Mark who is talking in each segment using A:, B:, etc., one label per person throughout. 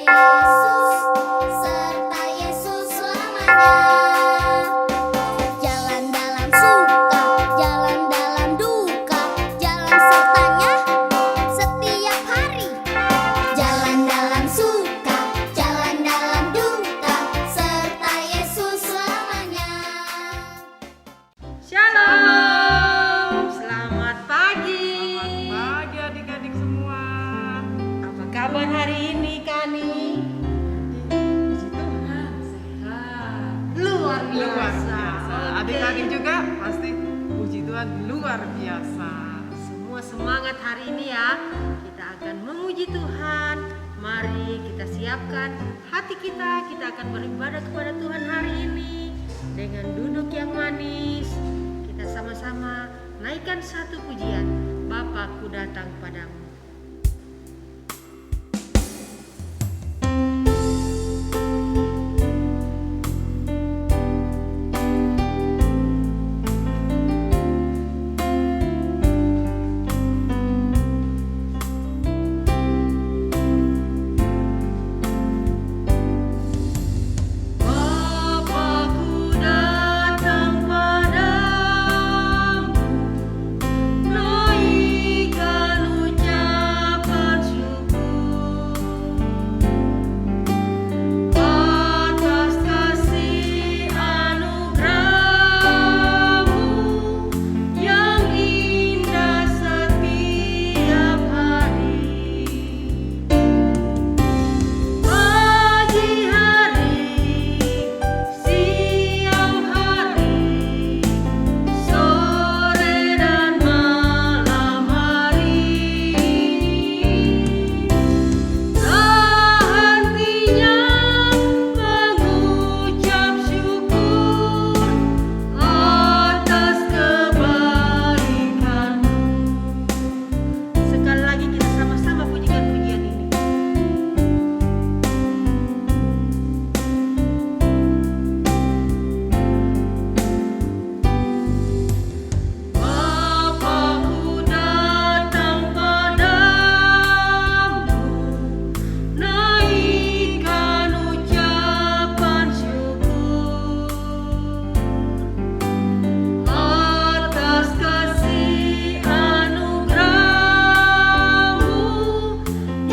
A: Yesus, serta Yesus selamanya. Jalan dalam suka, jalan dalam duka, jalan sertanya setiap hari. Jalan dalam suka, jalan dalam duka, serta Yesus selamanya.
B: Shalom, selamat pagi.
C: Selamat pagi adik-adik semua.
B: Apa kabar hari ini, Kani?
C: Puji Tuhan, sehat.
B: Luar
C: Luar
B: biasa.
C: biasa.
B: Oke.
C: Adik-adik juga pasti puji Tuhan luar biasa.
B: Semua semangat hari ini ya. Kita akan memuji Tuhan. Mari kita siapkan hati kita. Kita akan beribadah kepada Tuhan hari ini dengan duduk yang manis. Kita sama-sama naikkan satu pujian. Bapakku datang padamu. Bapakku datang padamu, naikkan ucapan syukur atas kasih anugerah-Mu yang indah setiap hari. Pagi hari, siang hari, sore dan malam hari, tak hentinya mengucap syukur atas kebaikan-Mu. Sekali lagi kita sama-sama pujikan pujian ini. Bapakku datang padamu, naikkan ucapan syukur atas kasih anugerah-Mu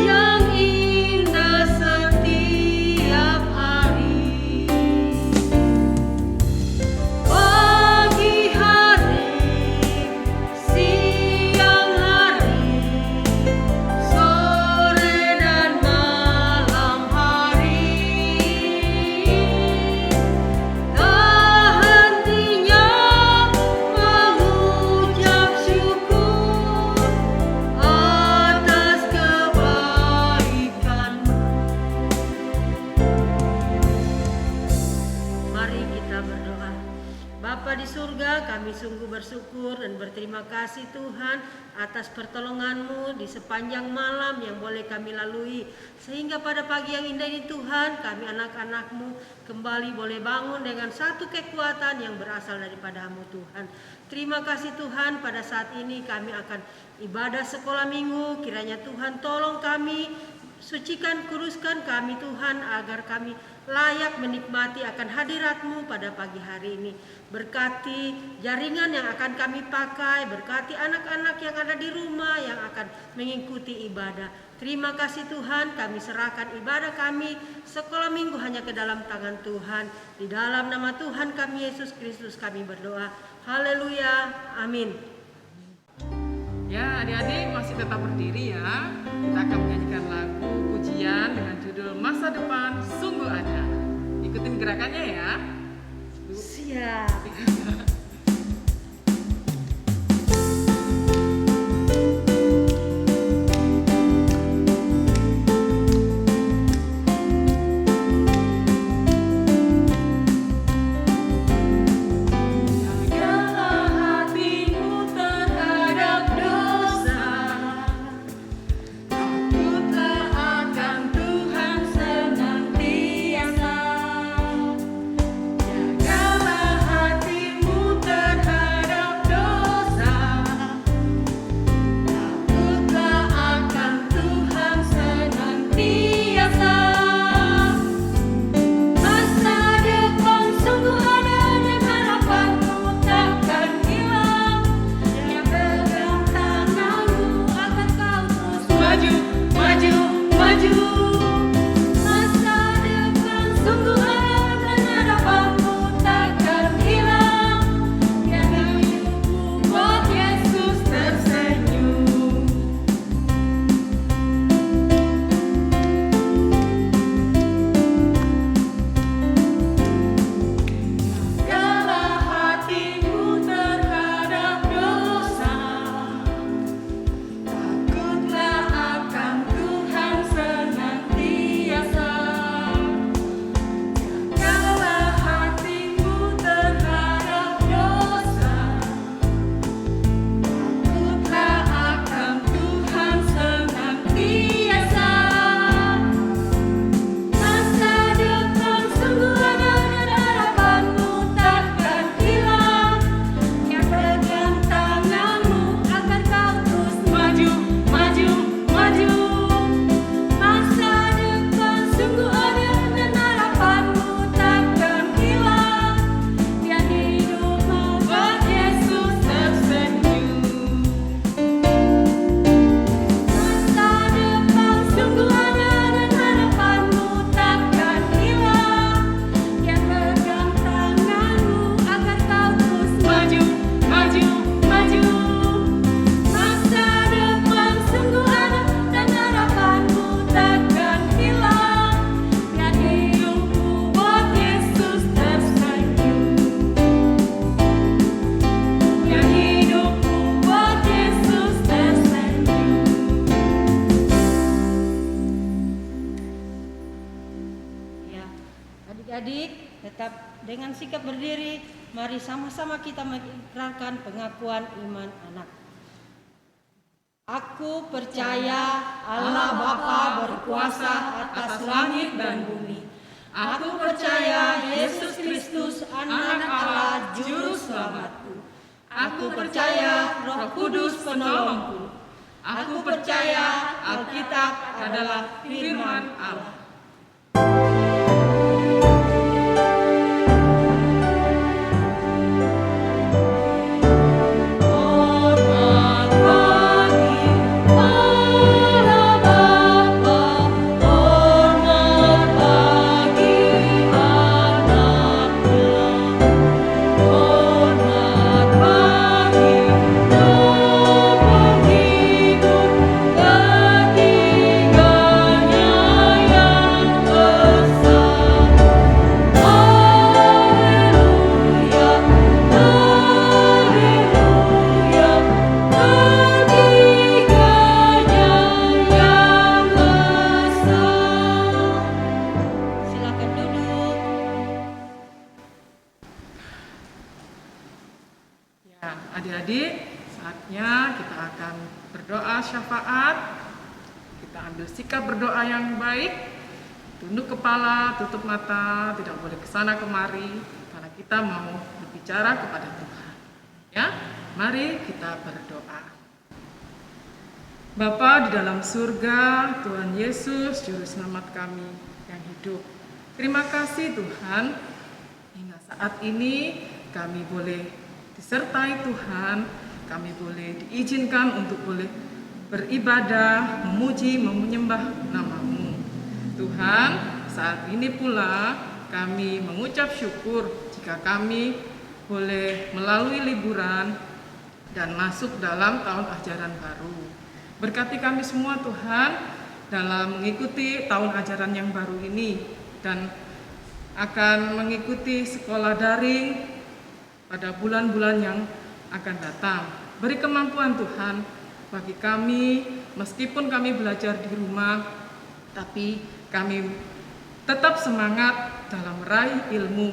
B: yang indah setiap hari. Pagi hari, siang hari, sore dan malam hari, tak hentinya mengucap syukur atas kebaikan-Mu. Mari kita berdoa. Bapa di surga, kami sungguh bersyukur dan berterima kasih Tuhan atas pertolongan-Mu di sepanjang malam yang boleh kami lalui. Sehingga pada pagi yang indah ini Tuhan, kami anak-anak-Mu kembali boleh bangun dengan satu kekuatan yang berasal daripada-Mu Tuhan. Terima kasih Tuhan, pada saat ini kami akan ibadah sekolah minggu. Kiranya Tuhan tolong kami, sucikan, kuduskan kami Tuhan, agar kami layak menikmati akan hadirat-Mu pada pagi hari ini. Berkati jaringan yang akan kami pakai, berkati anak-anak yang ada di rumah yang akan mengikuti ibadah. Terima kasih Tuhan, kami serahkan ibadah kami sekolah minggu hanya ke dalam tangan Tuhan. Di dalam nama Tuhan kami Yesus Kristus kami berdoa. Haleluya, amin.
C: Ya, adik-adik masih tetap berdiri ya. Kita akan menyanyikan lagu pujian dengan judul Masa Depan Sungguh Ada. Ikutin gerakannya ya.
B: Siap.
C: Jagalah hatimu terhadap dosa. Takutlah akan Tuhan senantiasa. Jagalah hatimu
B: adik-adik tetap dengan sikap berdiri. Mari sama-sama kita mengikrarkan pengakuan iman anak. Aku percaya Allah Bapa berkuasa atas langit dan bumi. Aku percaya Yesus Kristus anak Allah juru selamatku. Aku percaya Roh Kudus penolongku. Aku percaya Alkitab adalah firman Allah.
C: Adik-adik, saatnya kita akan berdoa syafaat. Kita ambil sikap berdoa yang baik, tunduk kepala, tutup mata, tidak boleh kesana kemari, karena kita mau berbicara kepada Tuhan. Ya, mari kita berdoa. Bapa di dalam surga, Tuhan Yesus, Juru Selamat kami yang hidup. Terima kasih Tuhan, hingga saat ini kami boleh disertai Tuhan, kami boleh diizinkan untuk boleh beribadah, memuji, menyembah nama-Mu. Tuhan, saat ini pula kami mengucap syukur jika kami boleh melalui liburan dan masuk dalam tahun ajaran baru. Berkati kami semua Tuhan dalam mengikuti tahun ajaran yang baru ini dan akan mengikuti sekolah daring pada bulan-bulan yang akan datang. Beri kemampuan Tuhan bagi kami, meskipun kami belajar di rumah, tapi kami tetap semangat dalam meraih ilmu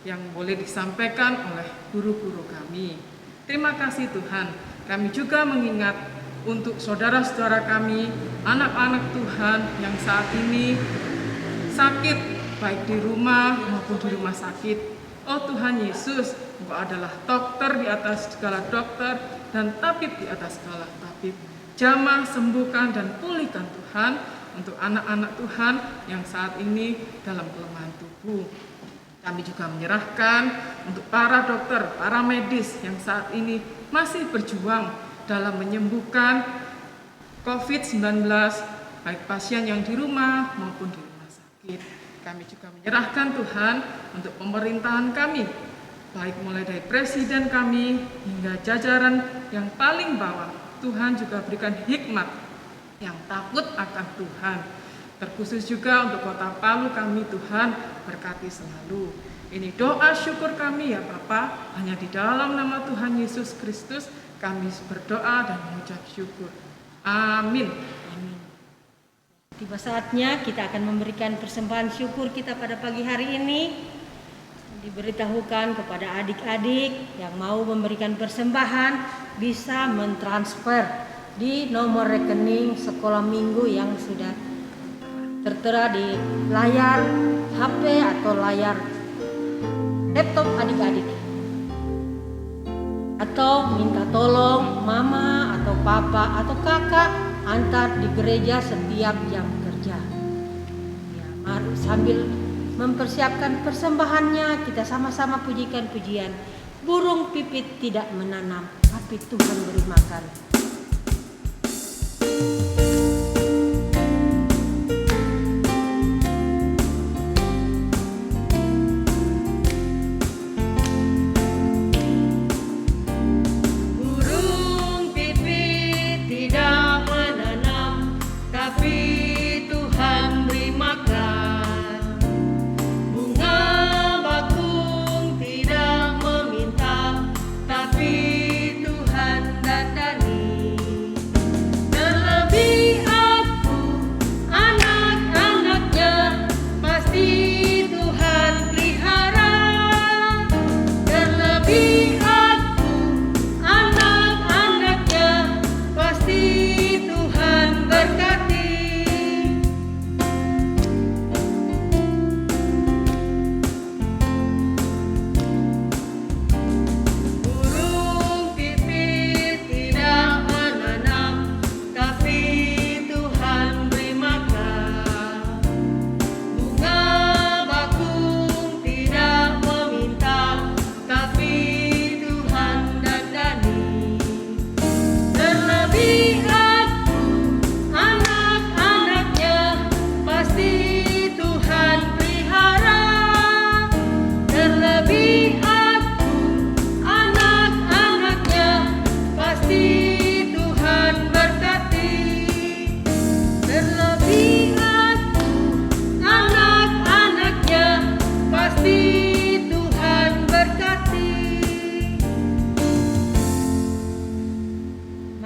C: yang boleh disampaikan oleh guru-guru kami. Terima kasih Tuhan, kami juga mengingat untuk saudara-saudara kami, anak-anak Tuhan yang saat ini sakit, baik di rumah maupun di rumah sakit. Oh Tuhan Yesus, Engkau adalah dokter di atas segala dokter dan tabib di atas segala tabib. Jamah, sembuhkan dan pulihkan Tuhan untuk anak-anak Tuhan yang saat ini dalam kelemahan tubuh. Kami juga menyerahkan untuk para dokter, para medis yang saat ini masih berjuang dalam menyembuhkan COVID-19, baik pasien yang di rumah maupun di rumah sakit. Kami juga menyerahkan Tuhan untuk pemerintahan kami, baik mulai dari presiden kami hingga jajaran yang paling bawah. Tuhan juga berikan hikmat yang takut akan Tuhan. Terkhusus juga untuk kota Palu kami Tuhan berkati selalu. Ini doa syukur kami ya Bapa, hanya di dalam nama Tuhan Yesus Kristus kami berdoa dan mengucap syukur. Amin.
B: Tiba saatnya kita akan memberikan persembahan syukur kita pada pagi hari ini. Diberitahukan kepada adik-adik yang mau memberikan persembahan bisa mentransfer di nomor rekening sekolah minggu yang sudah tertera di layar HP atau layar laptop adik-adik. Atau minta tolong mama atau papa atau kakak antar di gereja setiap jam kerja. Ya, mari sambil mempersiapkan persembahannya kita sama-sama pujikan pujian. Burung pipit tidak menanam, tapi Tuhan beri makan.
D: Tapi Tuhan dandani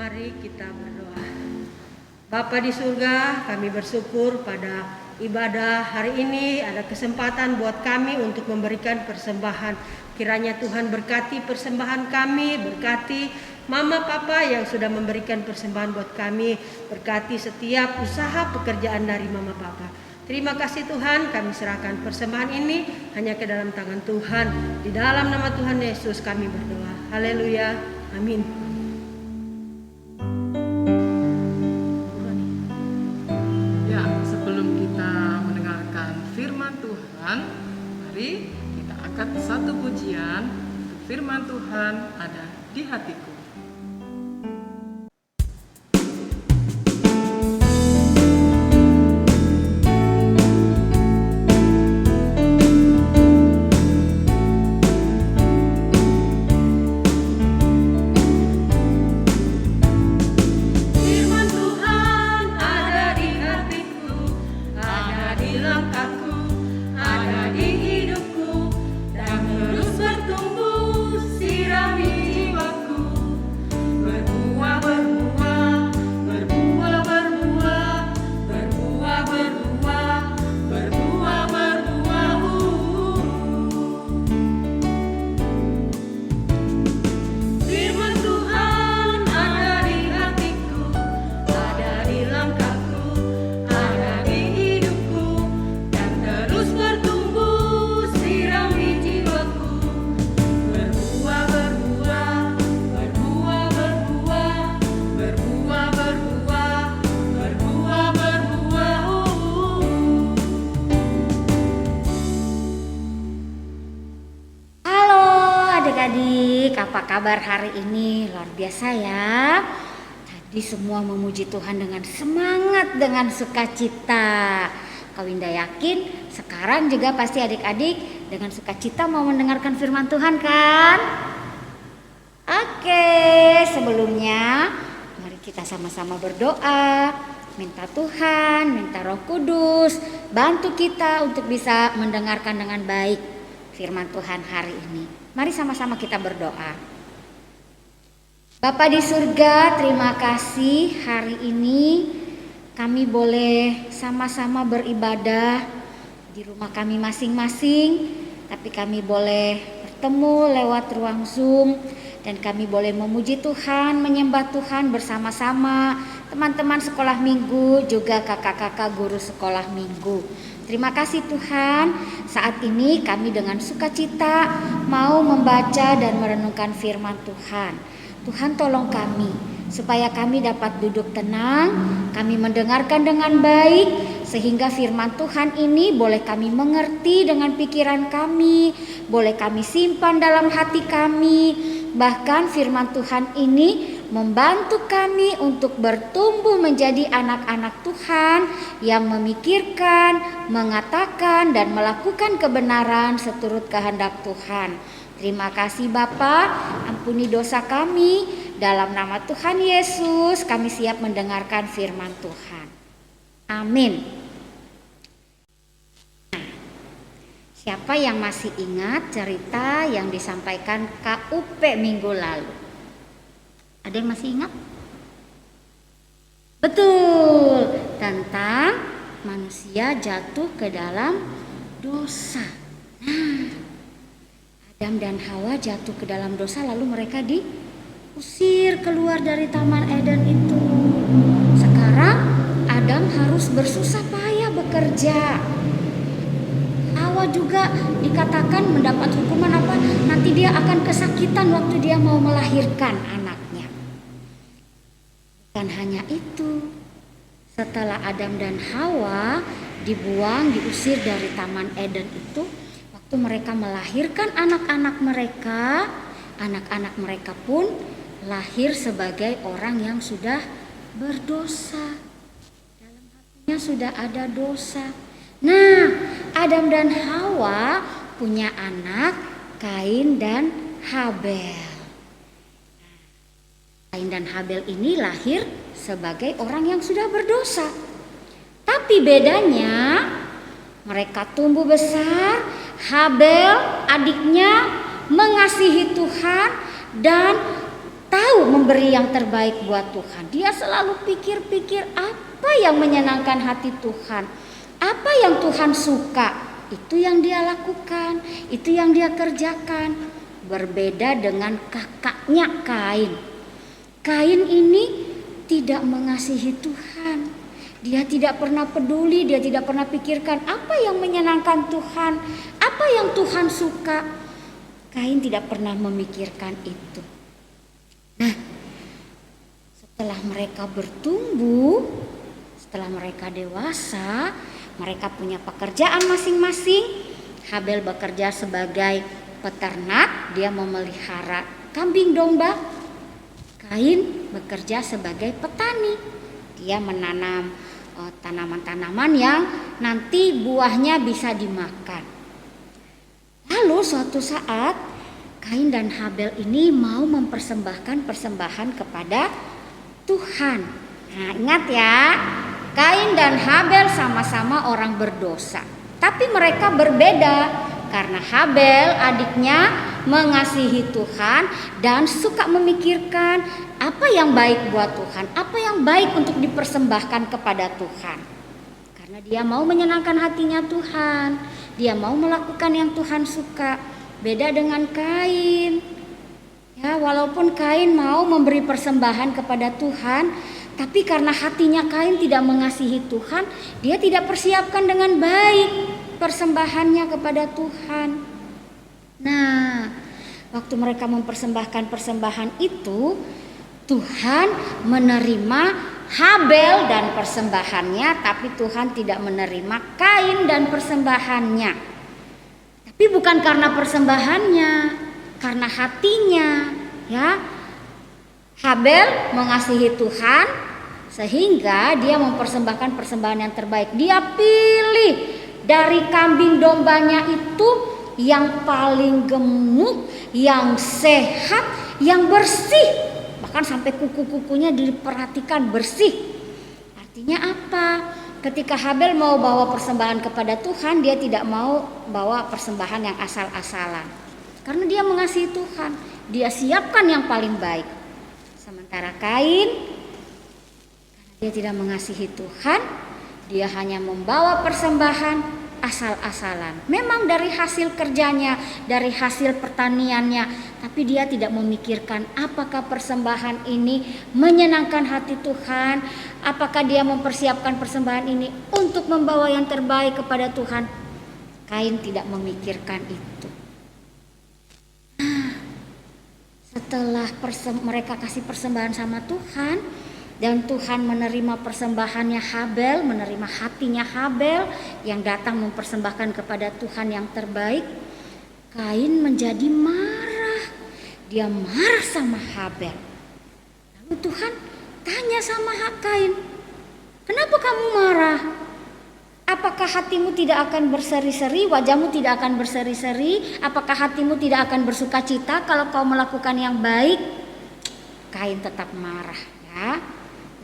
B: Mari kita berdoa. Bapa di surga, kami bersyukur pada ibadah hari ini ada kesempatan buat kami untuk memberikan persembahan. Kiranya Tuhan berkati persembahan kami, berkati Mama Papa yang sudah memberikan persembahan buat kami, berkati setiap usaha pekerjaan dari Mama Papa. Terima kasih Tuhan, kami serahkan persembahan ini hanya ke dalam tangan Tuhan. Di dalam nama Tuhan Yesus kami berdoa. Haleluya. Amin.
C: Ya, sebelum kita mendengarkan firman Tuhan, mari kita angkat satu pujian untuk firman Tuhan ada di hatiku.
A: Apa kabar hari ini? Luar biasa ya. Tadi semua memuji Tuhan dengan semangat, dengan sukacita. Kau Winda yakin sekarang juga pasti adik-adik dengan sukacita mau mendengarkan firman Tuhan kan? Oke, sebelumnya mari kita sama-sama berdoa. Minta Tuhan, minta Roh Kudus bantu kita untuk bisa mendengarkan dengan baik firman Tuhan hari ini. Mari sama-sama kita berdoa. Bapa di surga, terima kasih hari ini kami boleh sama-sama beribadah di rumah kami masing-masing. Tapi kami boleh bertemu lewat ruang Zoom dan kami boleh memuji Tuhan, menyembah Tuhan bersama-sama teman-teman sekolah minggu, juga kakak-kakak guru sekolah minggu. Terima kasih Tuhan, saat ini kami dengan sukacita mau membaca dan merenungkan firman Tuhan. Tuhan tolong kami, supaya kami dapat duduk tenang, kami mendengarkan dengan baik, sehingga firman Tuhan ini boleh kami mengerti dengan pikiran kami, boleh kami simpan dalam hati kami. Bahkan firman Tuhan ini membantu kami untuk bertumbuh menjadi anak-anak Tuhan yang memikirkan, mengatakan, dan melakukan kebenaran seturut kehendak Tuhan. Terima kasih Bapa, ampuni dosa kami. Dalam nama Tuhan Yesus kami siap mendengarkan firman Tuhan. Amin. Siapa yang masih ingat cerita yang disampaikan KUP minggu lalu? Ada yang masih ingat? Betul, tentang manusia jatuh ke dalam dosa. Nah, Adam dan Hawa jatuh ke dalam dosa, lalu mereka diusir keluar dari Taman Eden itu. Sekarang Adam harus bersusah payah bekerja. Hawa juga dikatakan mendapat hukuman apa? Nanti dia akan kesakitan waktu dia mau melahirkan anaknya. Bukan hanya itu, setelah Adam dan Hawa dibuang, diusir dari Taman Eden itu, waktu mereka melahirkan anak-anak mereka pun lahir sebagai orang yang sudah berdosa. Dalam hatinya sudah ada dosa. Nah, Adam dan Hawa punya anak Kain dan Habel. Kain dan Habel ini lahir sebagai orang yang sudah berdosa. Tapi bedanya mereka tumbuh besar, Habel adiknya mengasihi Tuhan dan tahu memberi yang terbaik buat Tuhan. Dia selalu pikir-pikir apa yang menyenangkan hati Tuhan, apa yang Tuhan suka, itu yang dia lakukan, itu yang dia kerjakan. Berbeda dengan kakaknya Kain. Kain ini tidak mengasihi Tuhan. Dia tidak pernah peduli, dia tidak pernah pikirkan apa yang menyenangkan Tuhan, apa yang Tuhan suka. Kain tidak pernah memikirkan itu. Nah, setelah mereka bertumbuh, setelah mereka dewasa, mereka punya pekerjaan masing-masing. Habel bekerja sebagai peternak, dia memelihara kambing domba. Kain bekerja sebagai petani, dia menanam tanaman-tanaman yang nanti buahnya bisa dimakan. Lalu suatu saat Kain dan Habel ini mau mempersembahkan persembahan kepada Tuhan. Nah, ingat ya, Kain dan Habel sama-sama orang berdosa, tapi mereka berbeda. Karena Habel adiknya mengasihi Tuhan dan suka memikirkan apa yang baik buat Tuhan, apa yang baik untuk dipersembahkan kepada Tuhan. Karena dia mau menyenangkan hatinya Tuhan, dia mau melakukan yang Tuhan suka. Beda dengan Kain. Ya, walaupun Kain mau memberi persembahan kepada Tuhan, tapi karena hatinya Kain tidak mengasihi Tuhan, dia tidak persiapkan dengan baik persembahannya kepada Tuhan. Nah, waktu mereka mempersembahkan persembahan itu, Tuhan menerima Habel dan persembahannya, tapi Tuhan tidak menerima Kain dan persembahannya. Tapi bukan karena persembahannya, karena hatinya, ya. Habel mengasihi Tuhan sehingga dia mempersembahkan persembahan yang terbaik. Dia pilih dari kambing dombanya itu yang paling gemuk, yang sehat, yang bersih. Bahkan sampai kuku-kukunya diperhatikan bersih. Artinya apa? Ketika Habel mau bawa persembahan kepada Tuhan, dia tidak mau bawa persembahan yang asal-asalan. Karena dia mengasihi Tuhan, dia siapkan yang paling baik. Sementara Kain, karena dia tidak mengasihi Tuhan, dia hanya membawa persembahan asal-asalan. Memang dari hasil kerjanya, dari hasil pertaniannya, tapi dia tidak memikirkan apakah persembahan ini menyenangkan hati Tuhan, apakah dia mempersiapkan persembahan ini untuk membawa yang terbaik kepada Tuhan. Kain tidak memikirkan itu. Nah, setelah mereka kasih persembahan sama Tuhan, dan Tuhan menerima persembahannya Habel, menerima hatinya Habel yang datang mempersembahkan kepada Tuhan yang terbaik, Kain menjadi marah. Dia marah sama Habel. Lalu Tuhan tanya sama Kain, "Kenapa kamu marah? Apakah hatimu tidak akan berseri-seri, wajahmu tidak akan berseri-seri? Apakah hatimu tidak akan bersuka cita kalau kau melakukan yang baik?" Kain tetap marah, ya.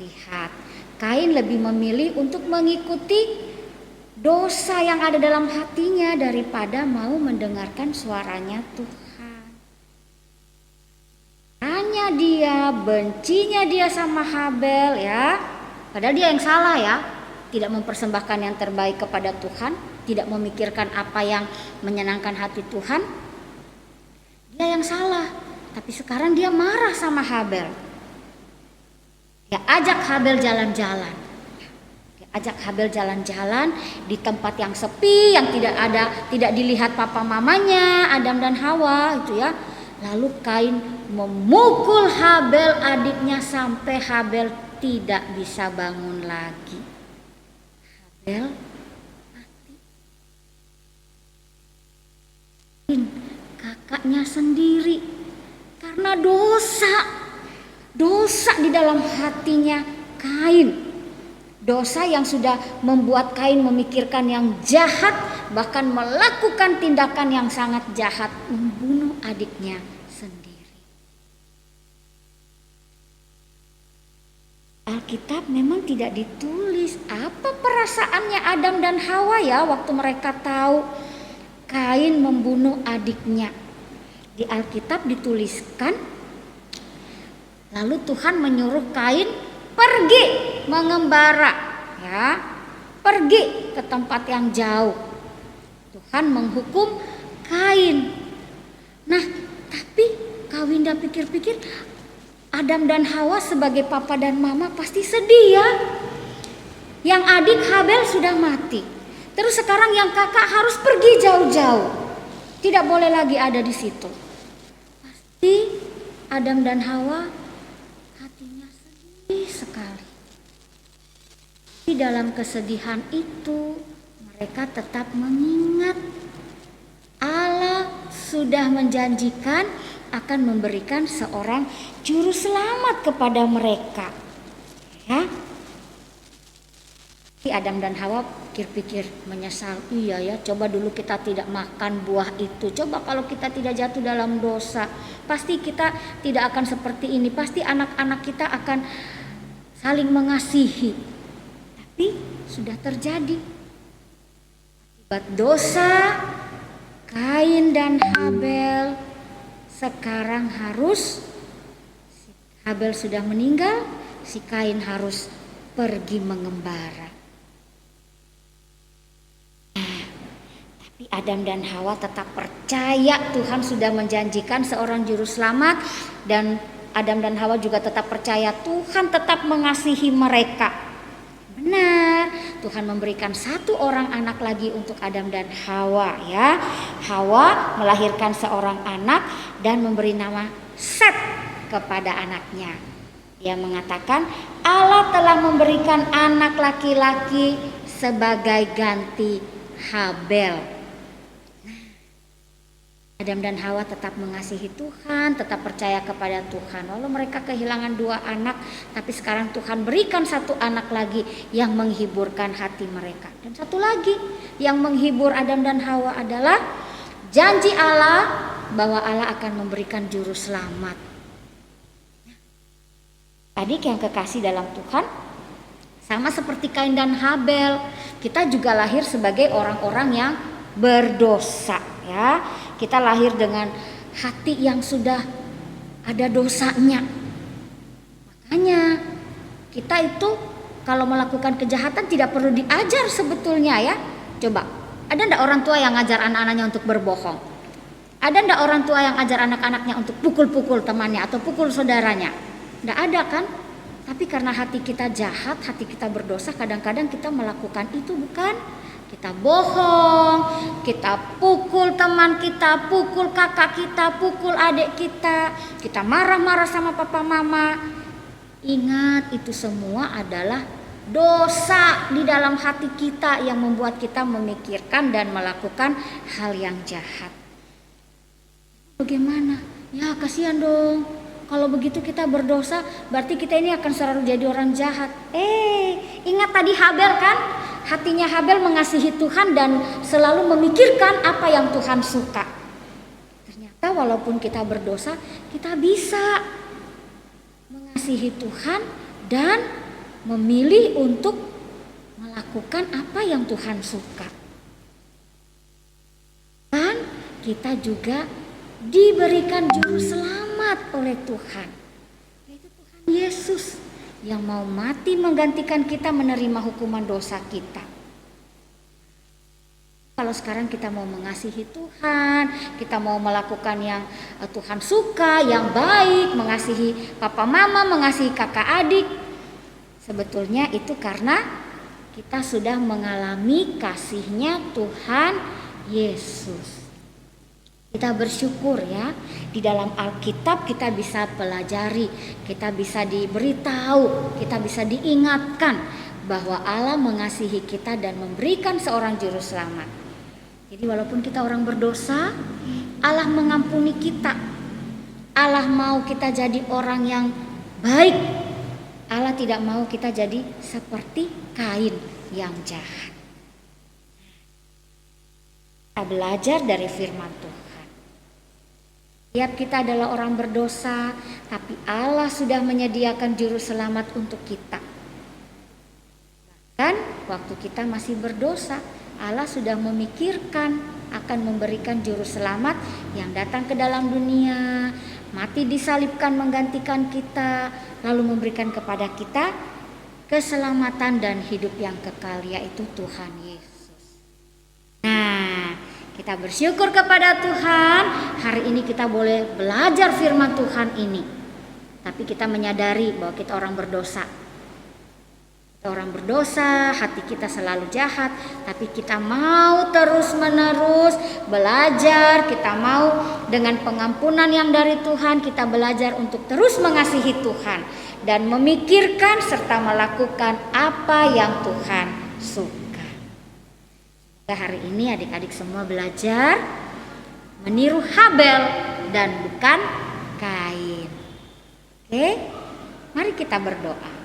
A: Lihat, Kain lebih memilih untuk mengikuti dosa yang ada dalam hatinya daripada mau mendengarkan suaranya Tuhan. Hanya dia, bencinya dia sama Habel, ya. Padahal dia yang salah, ya. Tidak mempersembahkan yang terbaik kepada Tuhan, tidak memikirkan apa yang menyenangkan hati Tuhan. Dia yang salah, tapi sekarang dia marah sama Habel. Dia ajak Habel jalan-jalan. Dia ajak Habel jalan-jalan di tempat yang sepi, yang tidak dilihat papa mamanya, Adam dan Hawa, itu ya. Lalu Kain memukul Habel adiknya sampai Habel tidak bisa bangun lagi. Habel mati. Kakaknya sendiri karena dosa di dalam hatinya Kain. Dosa yang sudah membuat Kain memikirkan yang jahat, bahkan melakukan tindakan yang sangat jahat, membunuh adiknya sendiri. Alkitab memang tidak ditulis apa perasaannya Adam dan Hawa ya waktu mereka tahu Kain membunuh adiknya. Di Alkitab dituliskan Lalu Tuhan menyuruh Kain pergi mengembara, ya. Pergi ke tempat yang jauh. Tuhan menghukum Kain. Nah, tapi Kawinda pikir-pikir, Adam dan Hawa sebagai papa dan mama pasti sedih ya. Yang adik Habel sudah mati. Terus sekarang yang kakak harus pergi jauh-jauh. Tidak boleh lagi ada di situ. Pasti Adam dan Hawa hatinya sedih sekali. Di dalam kesedihan itu mereka tetap mengingat Allah sudah menjanjikan akan memberikan seorang juru selamat kepada mereka. Ya. Adam dan Hawa pikir-pikir menyesal. Iya ya, coba dulu kita tidak makan buah itu. Coba kalau kita tidak jatuh dalam dosa, pasti kita tidak akan seperti ini. Pasti anak-anak kita akan saling mengasihi. Tapi sudah terjadi. Akibat dosa Kain dan Habel, sekarang harus Habel sudah meninggal, si Kain harus pergi mengembara. Tapi Adam dan Hawa tetap percaya Tuhan sudah menjanjikan seorang juru selamat, dan Adam dan Hawa juga tetap percaya Tuhan tetap mengasihi mereka. Benar, Tuhan memberikan satu orang anak lagi untuk Adam dan Hawa ya. Hawa melahirkan seorang anak dan memberi nama Set kepada anaknya. Dia mengatakan Allah telah memberikan anak laki-laki sebagai ganti Habel. Adam dan Hawa tetap mengasihi Tuhan, tetap percaya kepada Tuhan. Walau mereka kehilangan 2 anak, tapi sekarang Tuhan berikan satu anak lagi yang menghiburkan hati mereka. Dan satu lagi yang menghibur Adam dan Hawa adalah janji Allah bahwa Allah akan memberikan juru selamat. Adik yang kekasih dalam Tuhan, sama seperti Kain dan Habel, kita juga lahir sebagai orang-orang yang berdosa ya. Kita lahir dengan hati yang sudah ada dosanya. Makanya kita itu kalau melakukan kejahatan tidak perlu diajar sebetulnya ya. Coba, ada enggak orang tua yang ngajar anak-anaknya untuk berbohong? Ada enggak orang tua yang ajar anak-anaknya untuk pukul-pukul temannya atau pukul saudaranya? Enggak ada kan? Tapi karena hati kita jahat, hati kita berdosa, kadang-kadang kita melakukan itu, bukan? Kita bohong, kita pukul teman kita, pukul kakak kita, pukul adik kita marah-marah sama papa mama. Ingat, itu semua adalah dosa di dalam hati kita yang membuat kita memikirkan dan melakukan hal yang jahat. Bagaimana? Ya kasihan dong. Kalau begitu kita berdosa, berarti kita ini akan selalu jadi orang jahat. Ingat tadi Habel kan? Hatinya Habel mengasihi Tuhan dan selalu memikirkan apa yang Tuhan suka. Ternyata walaupun kita berdosa, kita bisa mengasihi Tuhan dan memilih untuk melakukan apa yang Tuhan suka. Dan kita juga diberikan juru selamat oleh Tuhan, yaitu Tuhan Yesus yang mau mati menggantikan kita menerima hukuman dosa kita. Kalau sekarang kita mau mengasihi Tuhan, kita mau melakukan yang Tuhan suka, yang baik, mengasihi papa mama, mengasihi kakak adik, sebetulnya itu karena kita sudah mengalami kasih-Nya Tuhan Yesus. Kita bersyukur ya, di dalam Alkitab kita bisa pelajari, kita bisa diberitahu, kita bisa diingatkan bahwa Allah mengasihi kita dan memberikan seorang juru selamat. Jadi walaupun kita orang berdosa, Allah mengampuni kita. Allah mau kita jadi orang yang baik. Allah tidak mau kita jadi seperti Kain yang jahat. Kita belajar dari firman Tuhan. Setiap kita adalah orang berdosa, tapi Allah sudah menyediakan juru selamat untuk kita. Bahkan waktu kita masih berdosa, Allah sudah memikirkan akan memberikan juru selamat yang datang ke dalam dunia, mati disalibkan menggantikan kita, lalu memberikan kepada kita keselamatan dan hidup yang kekal, yaitu Tuhan Yesus. Nah, kita bersyukur kepada Tuhan, hari ini kita boleh belajar firman Tuhan ini. Tapi kita menyadari bahwa kita orang berdosa. Kita orang berdosa, hati kita selalu jahat, tapi kita mau terus-menerus belajar, kita mau dengan pengampunan yang dari Tuhan, kita belajar untuk terus mengasihi Tuhan dan memikirkan serta melakukan apa yang Tuhan suka. Hari ini adik-adik semua belajar meniru Habel dan bukan Kain. Oke, mari kita berdoa.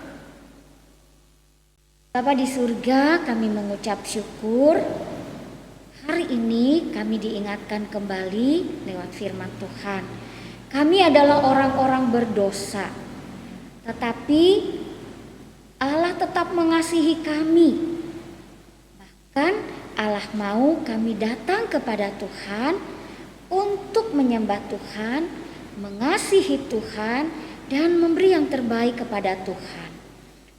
A: Bapa di surga, kami mengucap syukur. Hari ini kami diingatkan kembali lewat firman Tuhan. Kami adalah orang-orang berdosa, tetapi Allah tetap mengasihi kami. Bahkan Allah mau kami datang kepada Tuhan untuk menyembah Tuhan, mengasihi Tuhan, dan memberi yang terbaik kepada Tuhan.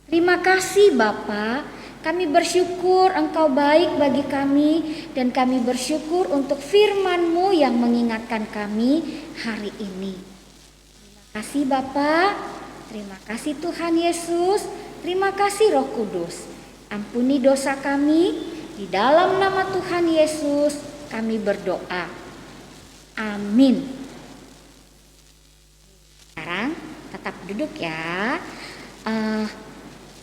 A: Terima kasih Bapa, kami bersyukur Engkau baik bagi kami dan kami bersyukur untuk firman-Mu yang mengingatkan kami hari ini. Terima kasih Bapa, terima kasih Tuhan Yesus, terima kasih Roh Kudus. Ampuni dosa kami, di dalam nama Tuhan Yesus kami berdoa. Amin. Sekarang tetap duduk ya.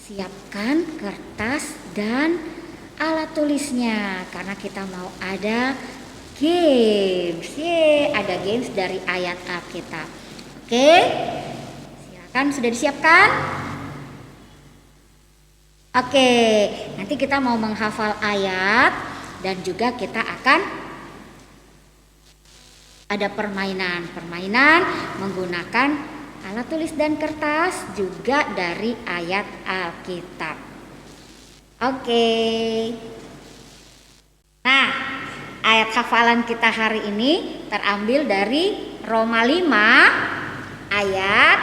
A: Siapkan kertas dan alat tulisnya karena kita mau ada games. Ada games dari ayat Alkitab. Oke, silakan, sudah disiapkan? Oke, nanti kita mau menghafal ayat dan juga kita akan ada permainan menggunakan alat tulis dan kertas juga dari ayat Alkitab. Oke. Nah, ayat hafalan kita hari ini terambil dari Roma 5 ayat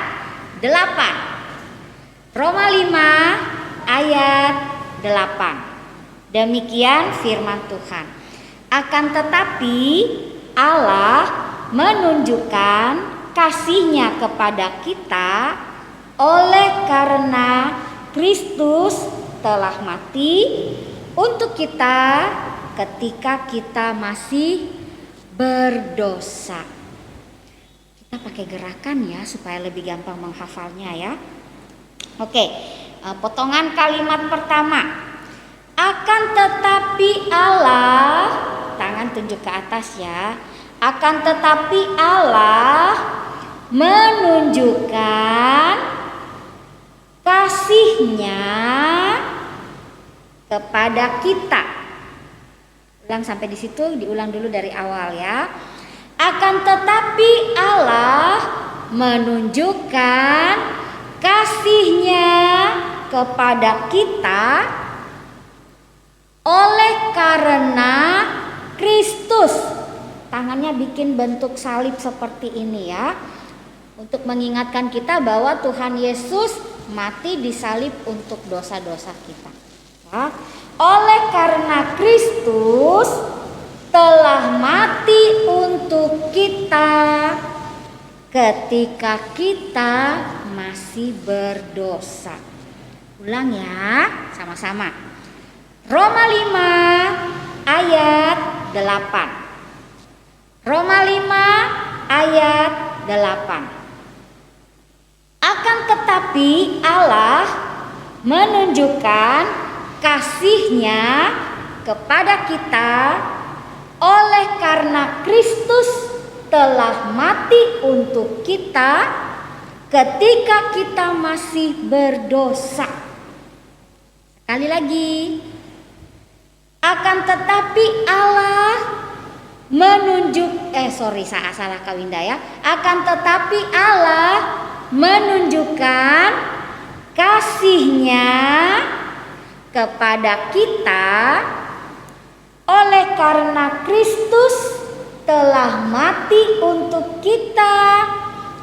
A: 8. Roma 5 ayat 8. Demikian firman Tuhan. Akan tetapi Allah menunjukkan kasih-Nya kepada kita oleh karena Kristus telah mati untuk kita ketika kita masih berdosa. Kita pakai gerakan ya supaya lebih gampang menghafalnya ya. Oke, potongan kalimat pertama. Akan tetapi Allah, tangan tunjuk ke atas ya. Akan tetapi Allah menunjukkan kasih-Nya kepada kita. Ulang sampai di situ, diulang dulu dari awal ya. Akan tetapi Allah menunjukkan kasih-Nya kepada kita oleh karena Kristus. Tangannya bikin bentuk salib seperti ini ya, untuk mengingatkan kita bahwa Tuhan Yesus mati disalib untuk dosa-dosa kita ya. Oleh karena Kristus telah mati untuk kita ketika kita masih berdosa. Ulang ya, sama-sama. Roma 5 ayat 8. Roma 5 ayat 8. Akan tetapi Allah menunjukkan kasih-Nya kepada kita oleh karena Kristus telah mati untuk kita ketika kita masih berdosa. Sekali lagi. Akan tetapi Allah salah Kawinda ya. Akan tetapi Allah menunjukkan kasih-Nya kepada kita oleh karena Kristus telah mati untuk kita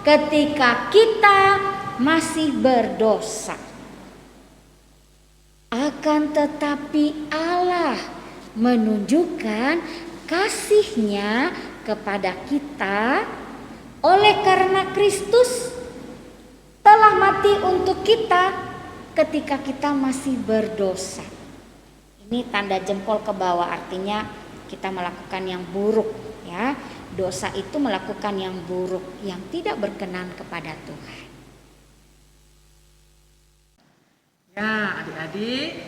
A: ketika kita masih berdosa. Akan tetapi Allah menunjukkan kasih-Nya kepada kita oleh karena Kristus telah mati untuk kita ketika kita masih berdosa. Ini tanda jempol ke bawah, artinya kita melakukan yang buruk, ya. Dosa itu melakukan yang buruk, yang tidak berkenan kepada Tuhan.
C: Ya, adik-adik,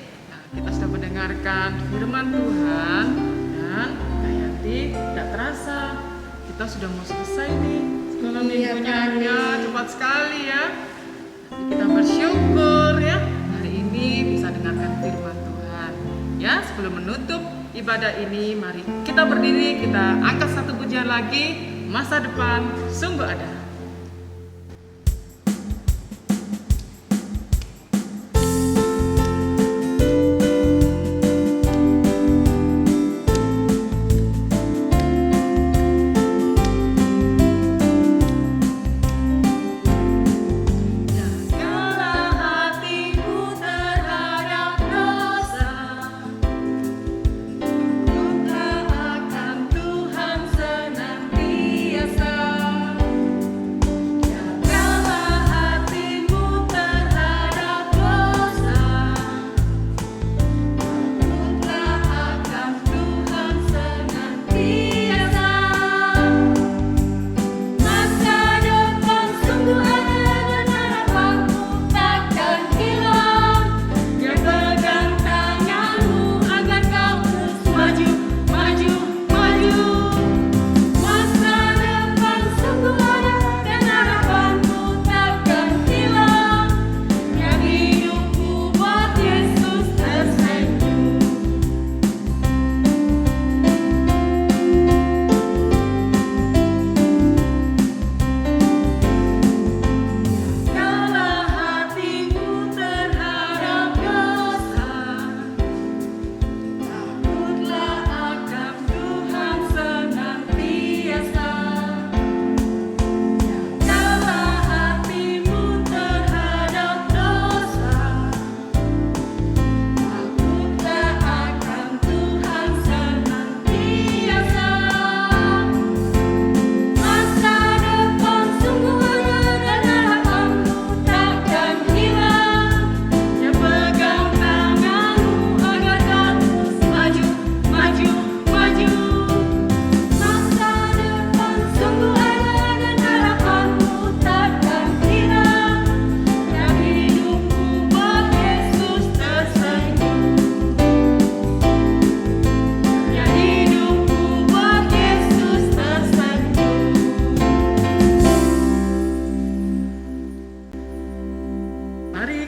C: kita sudah mendengarkan firman Tuhan dan Yanti tidak terasa kita sudah mau selesai nih sekolah minggunya. Ya, cepat sekali ya. Nanti kita bersyukur ya hari ini bisa dengarkan firman Tuhan. Ya, sebelum menutup ibadah ini, mari kita berdiri, kita angkat satu pujian lagi. Masa depan sungguh ada.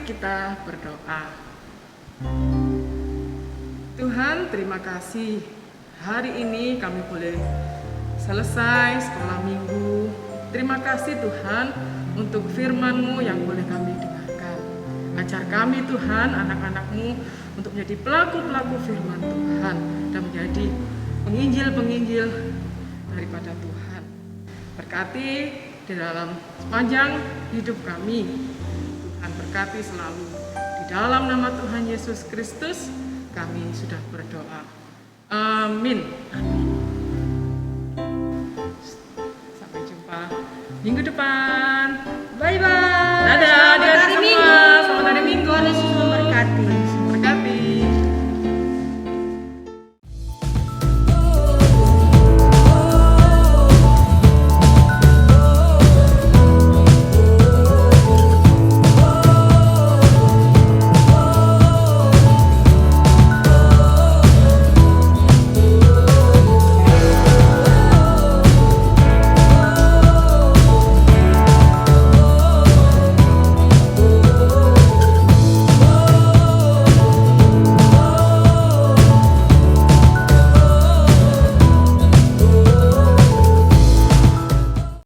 C: Kita berdoa. Tuhan, terima kasih hari ini kami boleh selesai sekolah minggu. Terima kasih Tuhan untuk firman-Mu yang boleh kami dengarkan. Ajar kami Tuhan, anak-anak-Mu, untuk menjadi pelaku-pelaku firman Tuhan dan menjadi penginjil-penginjil daripada Tuhan. Berkati di dalam sepanjang hidup kami. Tuhan berkati selalu. Di dalam nama Tuhan Yesus Kristus kami sudah berdoa. Amin. Amin. Sampai jumpa minggu depan.